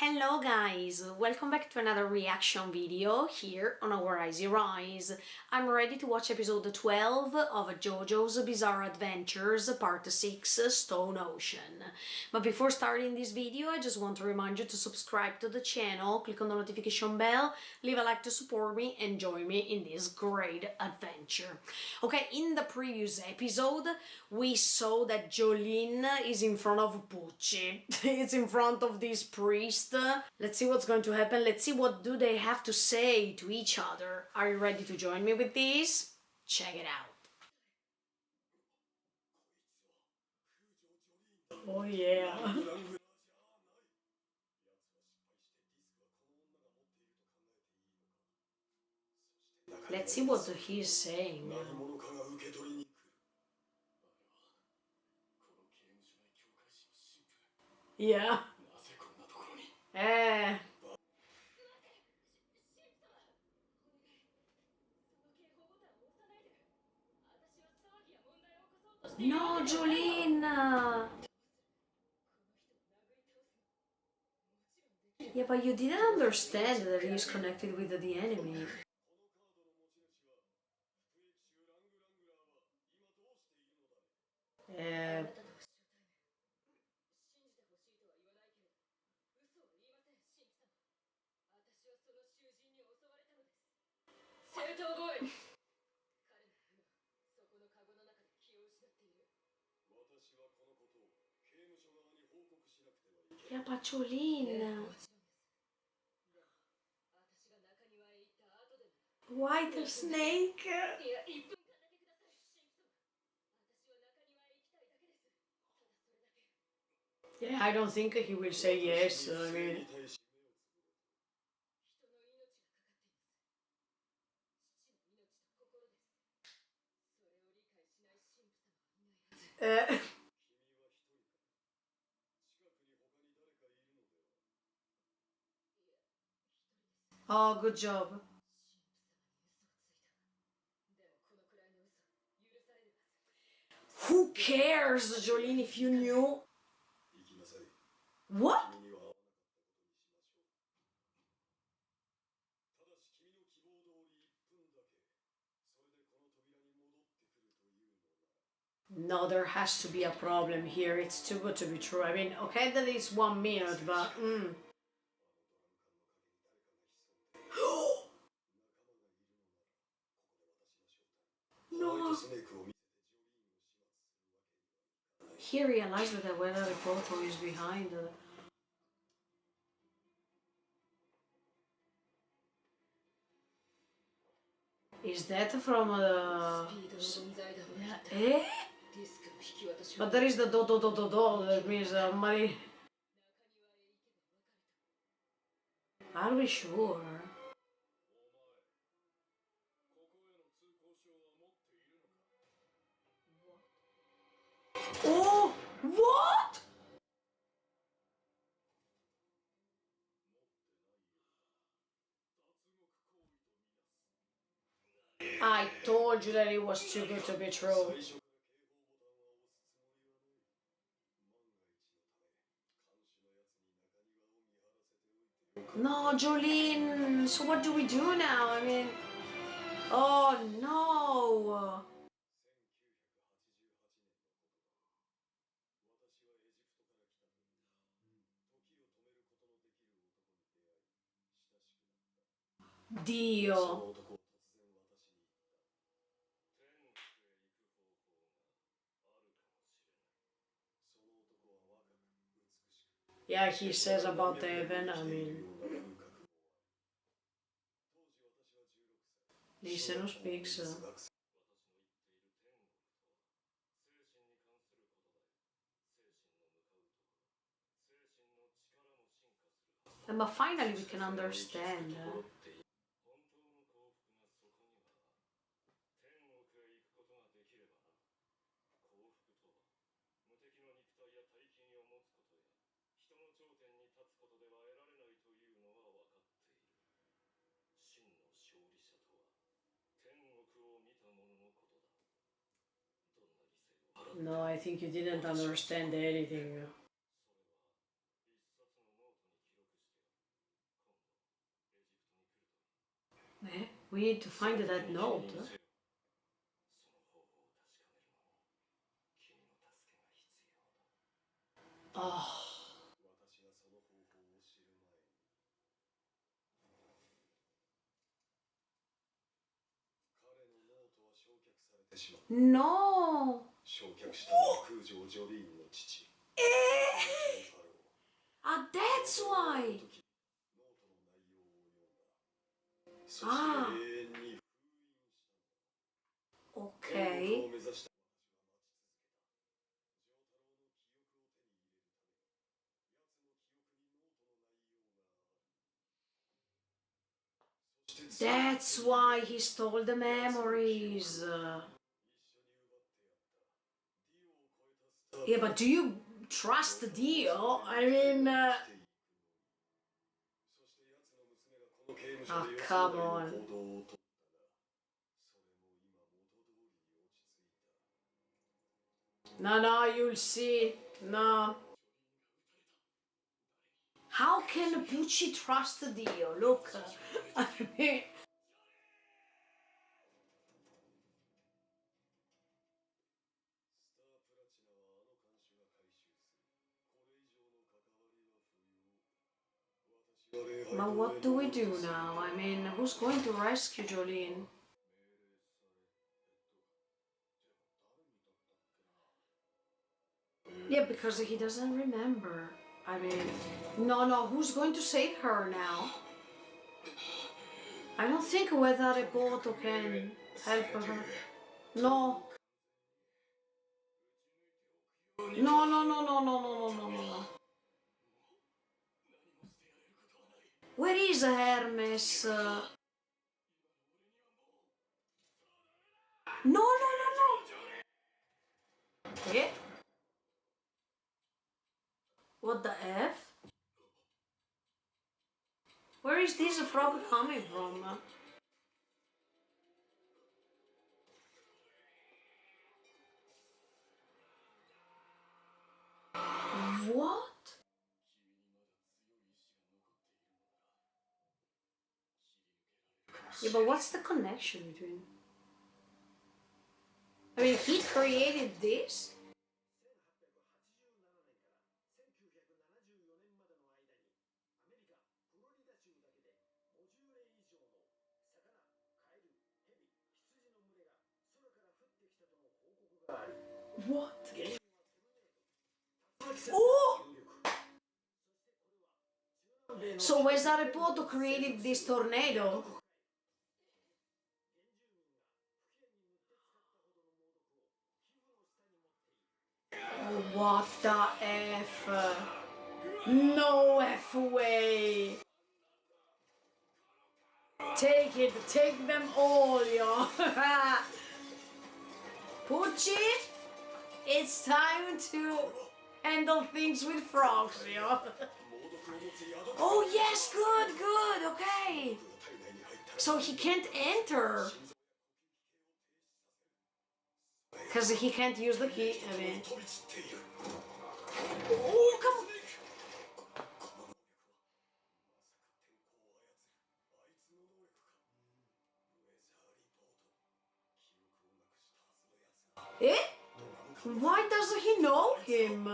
Hello guys, welcome back to another reaction video here on our Icy Rise. I'm ready to watch episode 12 of JoJo's Bizarre Adventures part 6 Stone Ocean. But before starting this video, I just want to remind you to subscribe to the channel, click on the notification bell, leave a like to support me and join me in this great adventure. Okay, in the previous episode, we saw that Jolene is in front of Pucci. It's in front of this priest. Let's see what's going to happen. Let's see what do they have to say to each other. Are you ready to join me with this? Check it out. Oh yeah. Let's see what he's saying. Yeah. No, Jolene! Yeah, but you didn't understand that he's connected with the enemy. Uh, yeah, but Jolene. White snake. Yeah, I don't think he will say yes. I mean. Uh, oh, good job. Who cares, Jolene, if you knew? What? No, there has to be a problem here. It's too good to be true. I mean, okay that it's 1 minute, but... No! He realized that the weather reporter is behind. Is that from yeah. Eh? But there is the do do do do do, that means money. Are we sure? Oh! What? I told you that it was too good to be true. No, Jolene, so what do we do now? I mean, oh no. Dio. Yeah, he says about the event, I mean... Listen who speaks. But finally we can understand. No, I think you didn't understand anything. We need to find that note. Oh. No! Ah, that's why! Ah, okay. That's why he stole the memories. Yeah, but do you trust Dio? I mean, oh, come on. No, no, you'll see. No. How can Pucci trust Dio? Look, I mean... But what do we do now? I mean, who's going to rescue Jolene? Yeah, because he doesn't remember. I mean, no, who's going to save her now? I don't think whether Repoto can help her. No. No. Where is Hermes? No. Eh? What the F? Where is this frog coming from? What? Yeah, but what's the connection between? I mean, he created this? What? Oh! So Wesarepoto created this tornado? Oh, what the F? No F way! Take it, take them all, yo! Pucci, it's time to handle things with frogs, yo! Oh yes, good, okay! So he can't enter! Because he can't use the key, I mean... Oh, come on! Eh? Why doesn't he know him?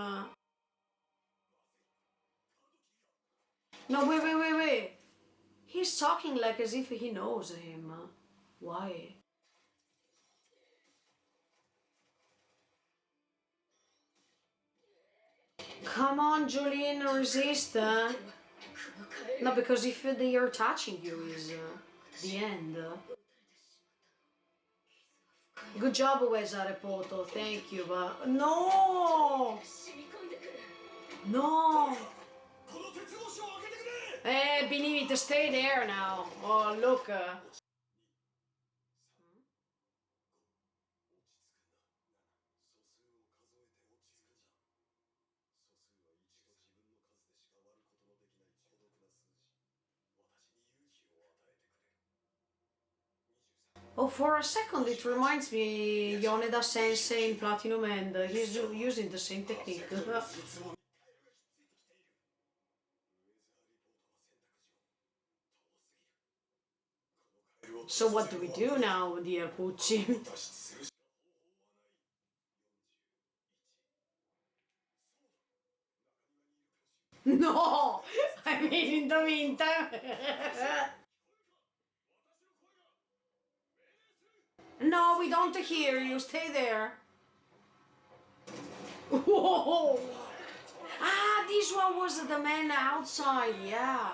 No, wait. He's talking like as if he knows him. Why? Come on, Julian, resist. No, because if they are touching you is the end. Good job, Wesarepoto, thank you, but... No! No! Believe it, stay there now. Oh, look. Oh, for a second it reminds me Yoneda Sensei in Platinum End. He's using the same technique. So what do we do now, dear Pucci? No! I mean, in the meantime... No, we don't hear you. Stay there. Whoa! Ah, this one was the man outside, yeah.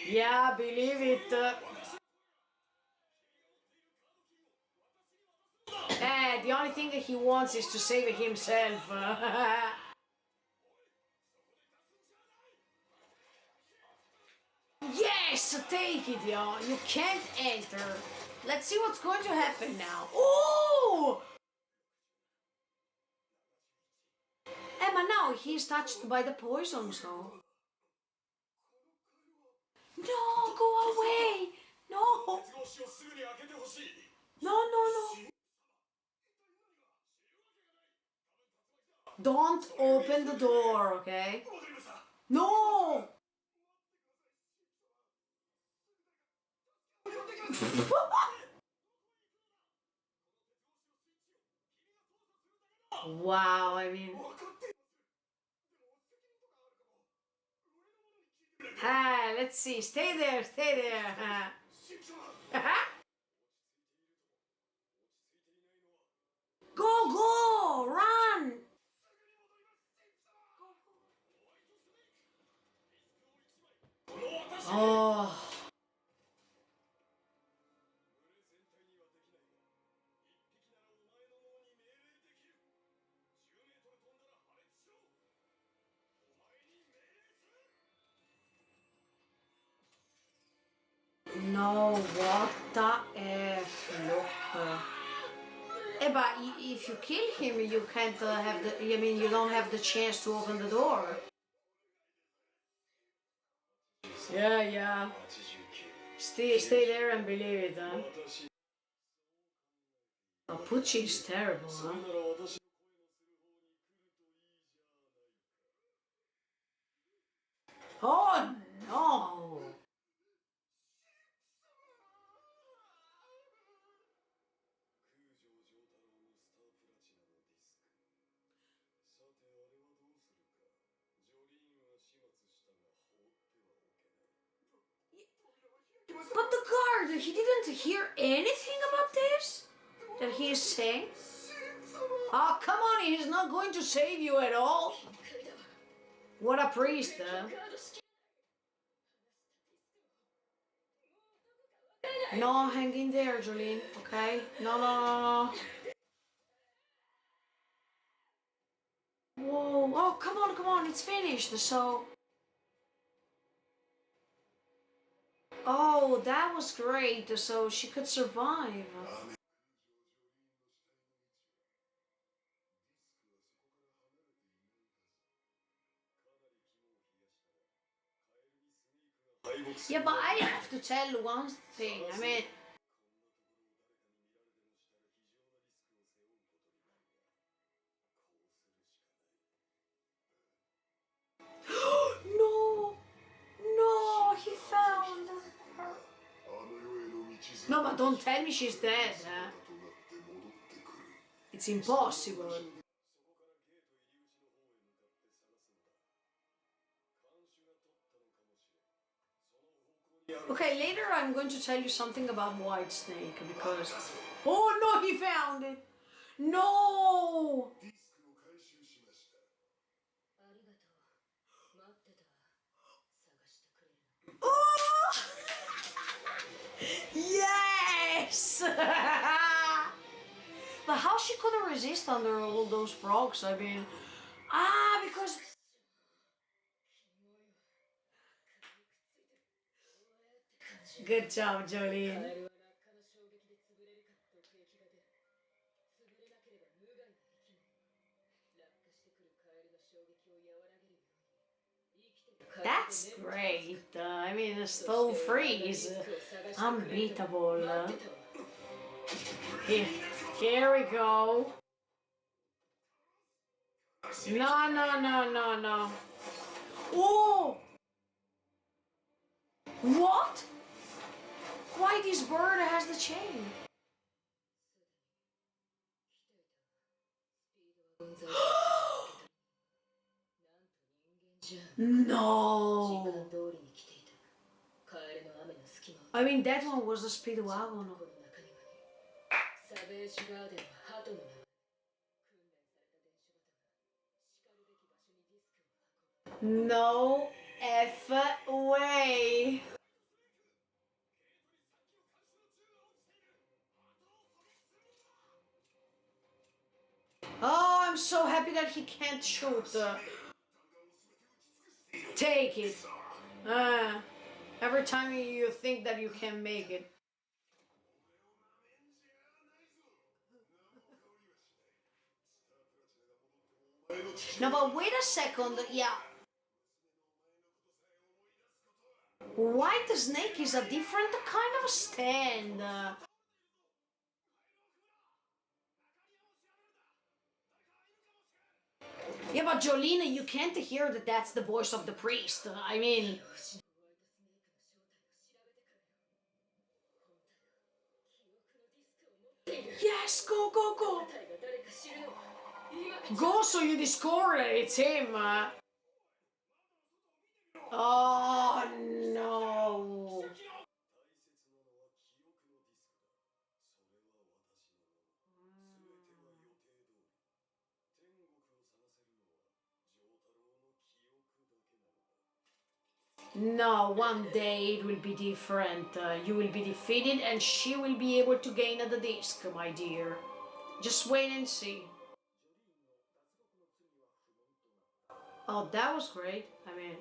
Yeah, believe it. The only thing that he wants is to save himself. Yes, take it, yo. You can't enter. Let's see what's going to happen now. Oh! Emma, now he's touched by the poison, so... No, go away! No! No, no, no! Don't open the door, okay? No! Wow, I mean... Ah, let's see. Stay there, stay there. Go, go! Run! Oh... No, what the F? Look. But if you kill him, you can't have the... I mean, you don't have the chance to open the door. Yeah, yeah. Stay there and believe it, huh? Oh, Pucci is terrible, huh? Oh, no! But the guard, he didn't hear anything about this? That he is saying? Oh, come on, he's not going to save you at all. What a priest, huh? No, hang in there, Jolene, okay? No, no, no, no. Whoa, oh, come on, it's finished, so... Oh, that was great, so she could survive. Yeah, but I have to tell one thing, I mean... No! No, he found her. No, but don't tell me she's dead, huh? It's impossible. Okay, later I'm going to tell you something about Whitesnake, because... Oh no, he found it! No! Oh! Yes! But how she couldn't resist under all those frogs, I mean... Ah, because... Good job, Jolene. That's great. I mean, a stone freeze. Unbeatable. Here we go. No, no, no, no, no. Oh! What? Why this bird has the chain? No! I mean, that one was the speedwagon. No F way. Oh, I'm so happy that he can't shoot. Take it. Every time you think that you can make it. No, but wait a second. Yeah. White snake is a different kind of stand. Yeah, but Jolene, you can't hear that that's the voice of the priest. I mean... Yes, go, go, go! Go so you discover it, it's him! Oh, no! No, one day it will be different. You will be defeated and she will be able to gain the disc, my dear. Just wait and see. Oh, that was great. I mean,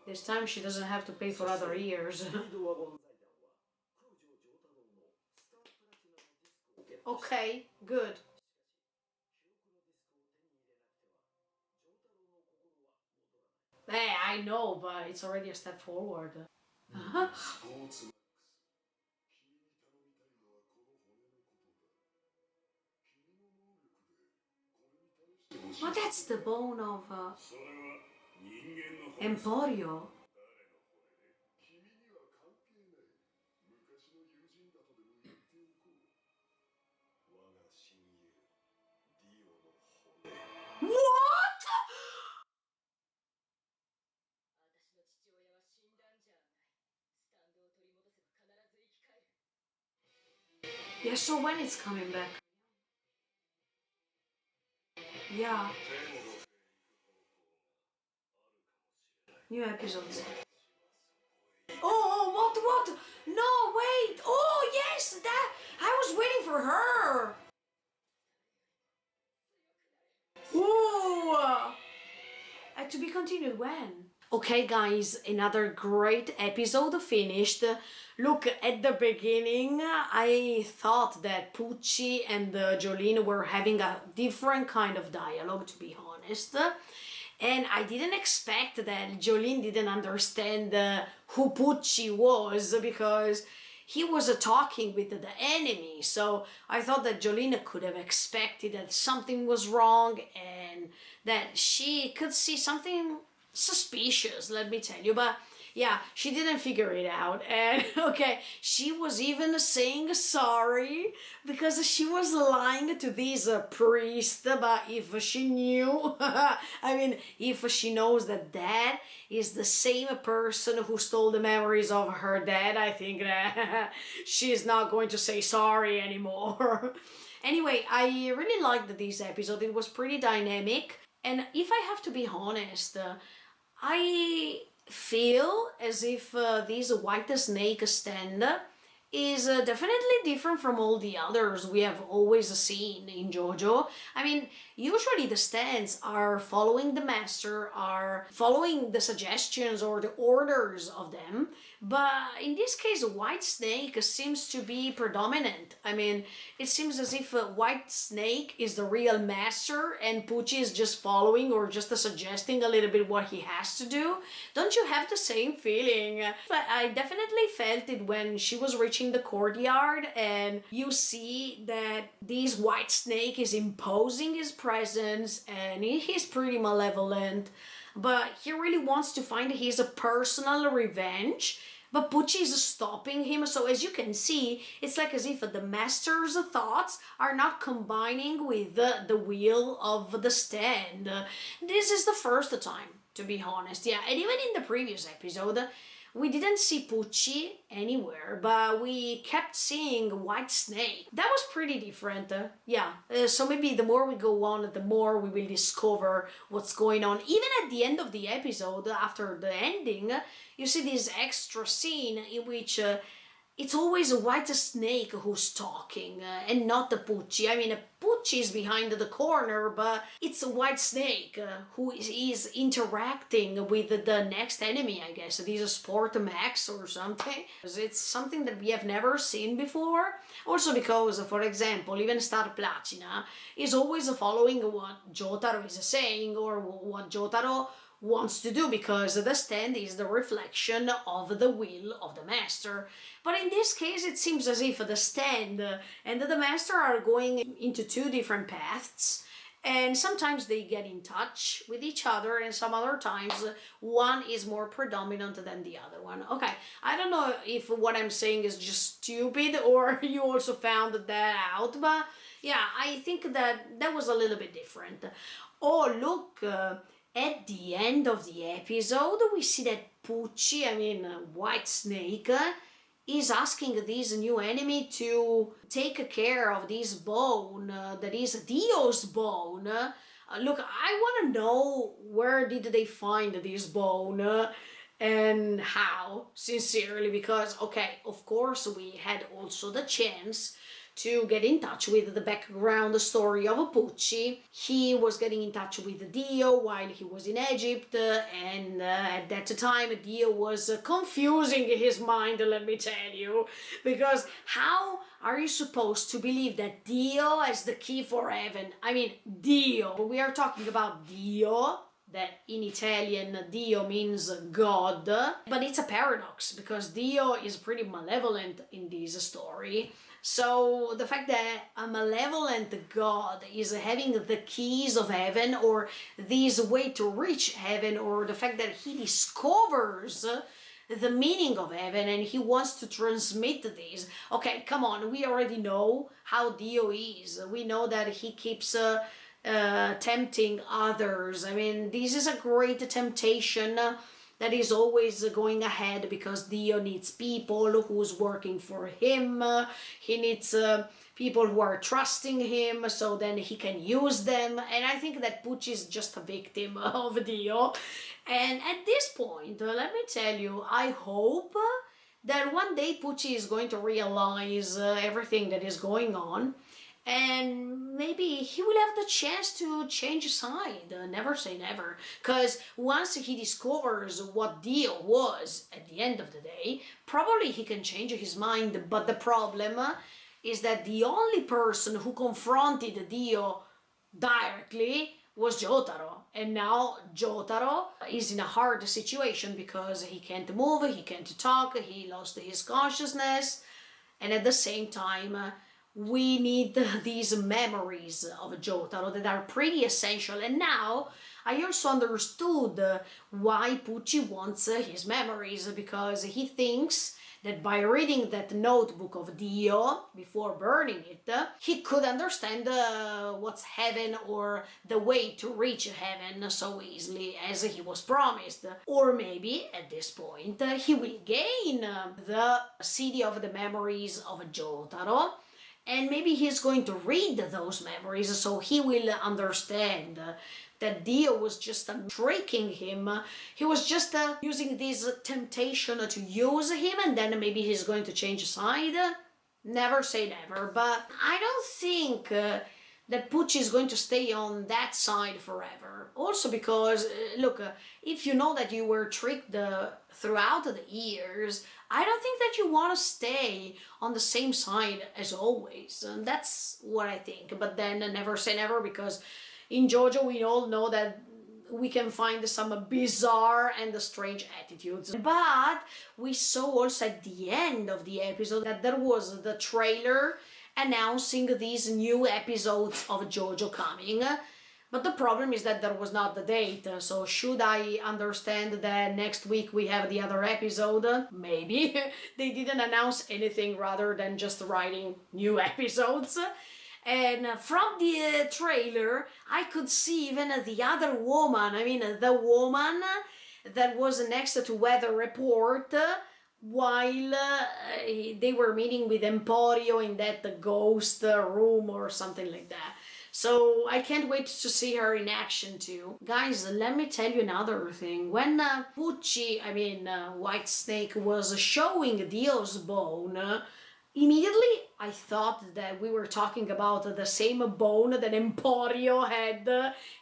this time she doesn't have to pay for other years. Okay, good. Hey, I know, but it's already a step forward. Uh-huh. Well, that's the bone of Emporio. What? Yeah, so when it's coming back? Yeah. New episodes. Oh, what? No, wait. Oh, yes, that. I was waiting for her. Ooh. To be continued when? Okay, guys, another great episode finished. Look, at the beginning, I thought that Pucci and Jolene were having a different kind of dialogue, to be honest. And I didn't expect that Jolene didn't understand who Pucci was because he was talking with the enemy. So I thought that Jolene could have expected that something was wrong and that she could see something suspicious, let me tell you. But yeah, she didn't figure it out. And okay, she was even saying sorry because she was lying to this priest. But if she knew, I mean, if she knows that dad is the same person who stole the memories of her dad, I think that she's not going to say sorry anymore. Anyway, I really liked this episode. It was pretty dynamic. And if I have to be honest, I feel as if this white snake stand is definitely different from all the others we have always seen in JoJo. I mean, usually the stands are following the master, are following the suggestions or the orders of them, but in this case, White Snake seems to be predominant. I mean, it seems as if White Snake is the real master and Pucci is just following or just suggesting a little bit what he has to do. Don't you have the same feeling? But I definitely felt it when she was reaching approaching the courtyard, and you see that this white snake is imposing his presence, and he's pretty malevolent, but he really wants to find his personal revenge. But Pucci is stopping him, so as you can see, it's like as if the master's thoughts are not combining with the will of the stand. This is the first time, to be honest, yeah, and even in the previous episode, we didn't see Pucci anywhere, but we kept seeing White Snake. That was pretty different, yeah. So maybe the more we go on, the more we will discover what's going on. Even at the end of the episode, after the ending, you see this extra scene in which it's always a white snake who's talking and not the Pucci. I mean, Pucci is behind the corner, but it's a white snake who is interacting with the next enemy, I guess. These are Sport Max or something. It's something that we have never seen before. Also because, for example, even Star Placina is always following what Jotaro is saying or what Jotaro wants to do, because the stand is the reflection of the will of the master. But in this case, it seems as if the stand and the master are going into two different paths, and sometimes they get in touch with each other, and some other times one is more predominant than the other one. Okay, I don't know if what I'm saying is just stupid or you also found that out, but yeah, I think that was a little bit different. Oh, look, at the end of the episode, we see that Pucci, I mean White Snake, is asking this new enemy to take care of this bone that is Dio's bone. Look, I want to know where did they find this bone and how, sincerely, because, okay, of course we had also the chance to get in touch with the background story of Pucci. He was getting in touch with Dio while he was in Egypt, and at that time Dio was confusing his mind, let me tell you, because how are you supposed to believe that Dio has the key for heaven? I mean, Dio, we are talking about Dio, that in Italian Dio means God, but it's a paradox because Dio is pretty malevolent in this story. So the fact that a malevolent God is having the keys of heaven, or this way to reach heaven, or the fact that he discovers the meaning of heaven and he wants to transmit this. Okay, come on, we already know how Dio is. We know that he keeps tempting others. I mean, this is a great temptation that is always going ahead, because Dio needs people who's working for him. He needs people who are trusting him, so then he can use them. And I think that Pucci is just a victim of Dio. And at this point, let me tell you, I hope that one day Pucci is going to realize everything that is going on, and maybe he will have the chance to change side. Never say never, because once he discovers what Dio was at the end of the day, probably he can change his mind. But the problem is that the only person who confronted Dio directly was Jotaro, and now Jotaro is in a hard situation because he can't move, he can't talk, he lost his consciousness, and at the same time we need these memories of Jotaro that are pretty essential. And now I also understood why Pucci wants his memories, because he thinks that by reading that notebook of Dio before burning it, he could understand what's heaven or the way to reach heaven so easily as he was promised. Or maybe at this point he will gain the CD of the memories of Jotaro, and maybe he's going to read those memories so he will understand that Dio was just tricking him. He was just using this temptation to use him, and then maybe he's going to change side. Never say never, but I don't think that Pucci is going to stay on that side forever. Also because, look, if you know that you were tricked throughout the years, I don't think that you want to stay on the same side as always. And that's what I think. But then never say never, because in JoJo we all know that we can find some bizarre and strange attitudes. But we saw also at the end of the episode that there was the trailer announcing these new episodes of JoJo coming. But the problem is that there was not the date, so should I understand that next week we have the other episode? Maybe. They didn't announce anything rather than just writing new episodes. And from the trailer, I could see even the other woman, the woman that was next to Weather Report, while they were meeting with Emporio in that ghost room or something like that. So I can't wait to see her in action too. Guys, let me tell you another thing. When Pucci, White Snake, was showing Dio's bone, immediately I thought that we were talking about the same bone that Emporio had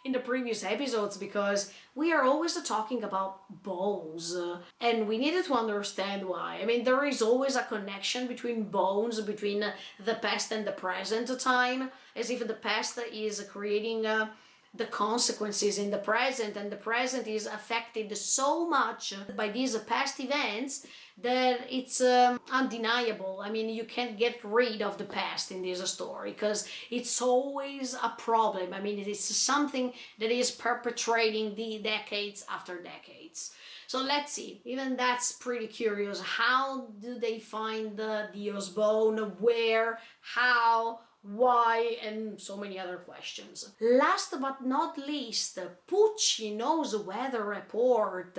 in the previous episodes, because we are always talking about bones and we needed to understand why. There is always a connection between bones, between the past and the present time, as if the past is creating the consequences in the present, and the present is affected so much by these past events that it's undeniable. You can't get rid of the past in this story, because it's always a problem. It is something that is perpetrating the decades after decades. So let's see, even that's pretty curious. How do they find the Dio's bone? Where? How? Why? And so many other questions. Last but not least, Pucci knows weather report,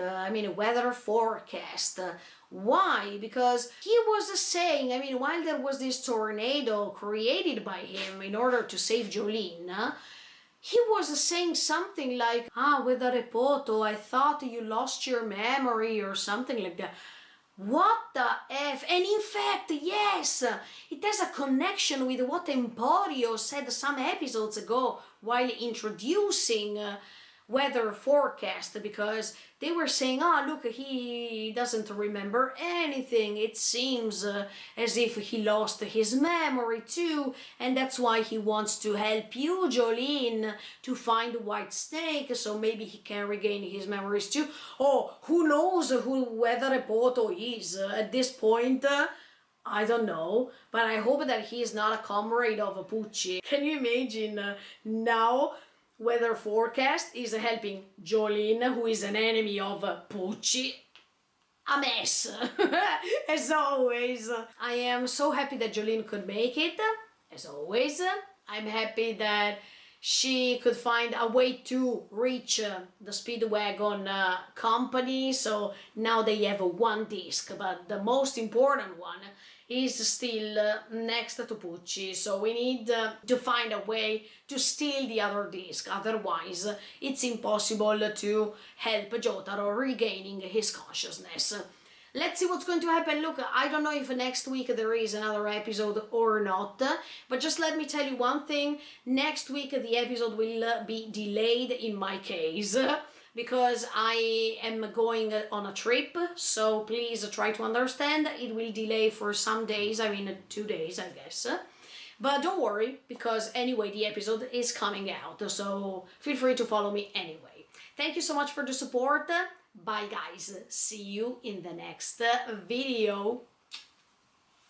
weather forecast. Why? Because he was saying, while there was this tornado created by him in order to save Jolene, he was saying something like, weather report, I thought you lost your memory or something like that. What the F? And in fact, yes, it has a connection with what Emporio said some episodes ago while introducing weather forecast, because they were saying, look, he doesn't remember anything. It seems as if he lost his memory too, and that's why he wants to help you, Jolene, to find White Snake, so maybe he can regain his memories too. Oh, who knows who Weather Reporter is at this point? I don't know, but I hope that he is not a comrade of Pucci. Can you imagine now? Weather forecast is helping Jolene, who is an enemy of Pucci. A mess, as always. I am so happy that Jolene could make it, as always. I'm happy that she could find a way to reach the Speedwagon company, so now they have one disc, but the most important one is still next to Pucci, so we need to find a way to steal the other disc, otherwise it's impossible to help Jotaro regaining his consciousness. Let's see what's going to happen. Look, I don't know if next week there is another episode or not, but just let me tell you one thing. Next week the episode will be delayed in my case, because I am going on a trip, so please try to understand. It will delay for some days, 2 days I guess. But don't worry, because anyway the episode is coming out, so feel free to follow me anyway. Thank you so much for the support. Bye guys, see you in the next video.